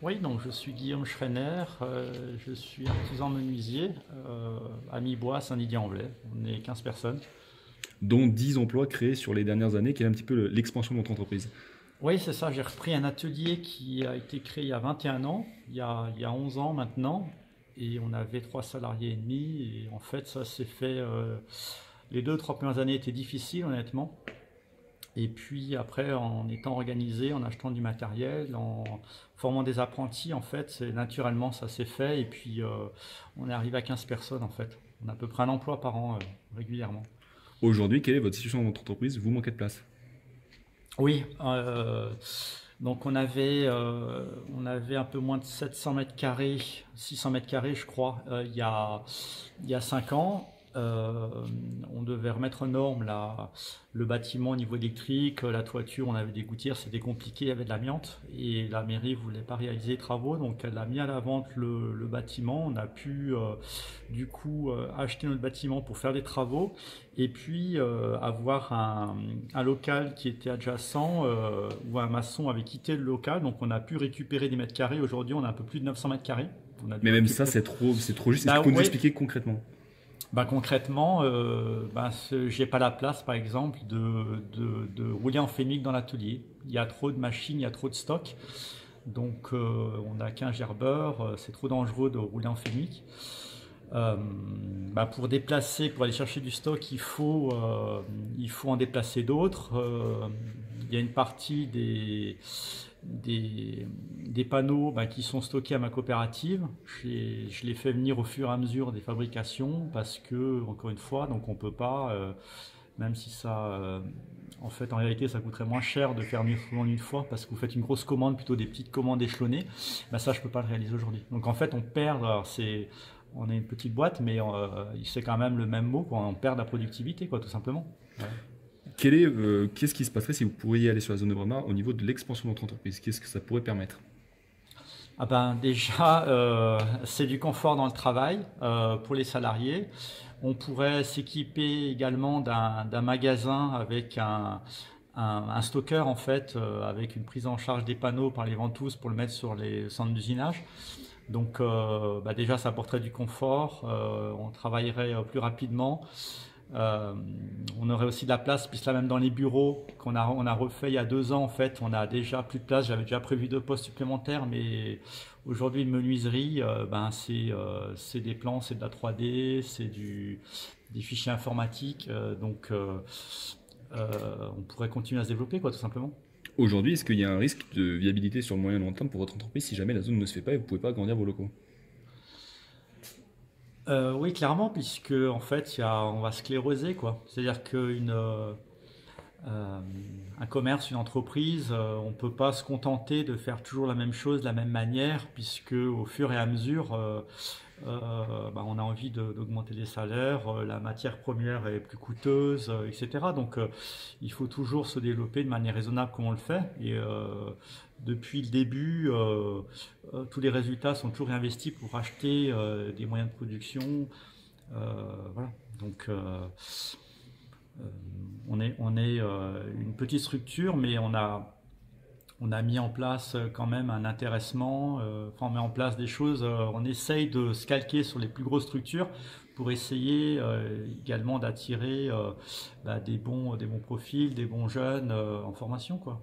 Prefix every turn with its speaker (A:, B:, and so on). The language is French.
A: Oui, donc je suis Guillaume Schreiner, je suis artisan menuisier à Mi-Bois, Saint-Didier-en-Velay. On est 15 personnes.
B: Dont 10 emplois créés sur les dernières années. Quelle est un petit peu l'expansion de votre entreprise?
A: Oui, c'est ça, j'ai repris un atelier qui a été créé il y a 21 ans, il y a 11 ans maintenant, et on avait 3 salariés et demi, et en fait ça s'est fait, les 2, 3 premières années étaient difficiles honnêtement, et puis après en étant organisé, en achetant du matériel, en formant des apprentis, en fait, naturellement ça s'est fait, et puis on est arrivé à 15 personnes en fait. On a à peu près un emploi par an régulièrement.
B: Aujourd'hui, quelle est votre situation dans votre entreprise? Vous manquez de place.
A: Oui, donc on avait un peu moins de 700 mètres carrés, 600 mètres carrés je crois, il y a 5 ans. Euh, on devait remettre aux normes le bâtiment au niveau électrique, la toiture, on avait des gouttières, c'était compliqué, il y avait de l'amiante et la mairie voulait pas réaliser les travaux, donc elle a mis à la vente le bâtiment. On a pu du coup acheter notre bâtiment pour faire des travaux et puis avoir un local qui était adjacent où un maçon avait quitté le local, donc on a pu récupérer des mètres carrés. Aujourd'hui on a un peu plus de 900 mètres carrés. On a dû
B: Mais même ça,
A: récupérer.
B: c'est trop juste. Est-ce que
A: Bah
B: vous pouvez nous
A: oui,
B: expliquer concrètement?
A: bah concrètement, j'ai pas la place par exemple de rouler en fémique dans l'atelier. Il y a trop de machines, il y a trop de stock. Donc on n'a qu'un gerbeur, c'est trop dangereux de rouler en fémique. Pour déplacer, pour aller chercher du stock, il faut en déplacer d'autres. Il y a une partie des panneaux qui sont stockés à ma coopérative. Je les fais venir au fur et à mesure des fabrications parce que, encore une fois, donc on peut pas, même si ça, en fait, en réalité, ça coûterait moins cher de faire mieux en une fois parce que vous faites une grosse commande plutôt des petites commandes échelonnées. Ça, je peux pas le réaliser aujourd'hui. Donc en fait, on perd. Alors, on est une petite boîte, mais c'est quand même le même mot, quoi. On perd de la productivité, quoi, tout simplement. Ouais.
B: Qu'est-ce qui se passerait si vous pourriez aller sur la zone de Brema au niveau de l'expansion de votre entreprise? Qu'est-ce que ça pourrait permettre?
A: Ah ben déjà, c'est du confort dans le travail pour les salariés. On pourrait s'équiper également d'un magasin avec un stocker en fait, avec une prise en charge des panneaux par les ventouses pour le mettre sur les centres d'usinage. Donc déjà ça apporterait du confort, on travaillerait plus rapidement. Euh, on aurait aussi de la place, puisque là même dans les bureaux on a refait il y a 2 ans en fait, on a déjà plus de place. J'avais déjà prévu 2 postes supplémentaires, mais aujourd'hui une menuiserie, c'est des plans, c'est de la 3D, des fichiers informatiques, on pourrait continuer à se développer quoi, tout simplement.
B: Aujourd'hui, est-ce qu'il y a un risque de viabilité sur le moyen long terme pour votre entreprise si jamais la zone ne se fait pas et vous ne pouvez pas agrandir vos locaux?
A: Oui, clairement, puisque en fait, on va scléroser, quoi. C'est-à-dire un commerce, une entreprise, on ne peut pas se contenter de faire toujours la même chose de la même manière, puisque au fur et à mesure, on a envie d'augmenter les salaires, la matière première est plus coûteuse, etc. Donc il faut toujours se développer de manière raisonnable comme on le fait. Et depuis le début, tous les résultats sont toujours réinvestis pour acheter des moyens de production. Voilà. Donc euh, on est une petite structure, mais on a mis en place quand même un intéressement, on met en place des choses, on essaye de se calquer sur les plus grosses structures pour essayer également d'attirer des bons profils, des bons jeunes en formation, quoi.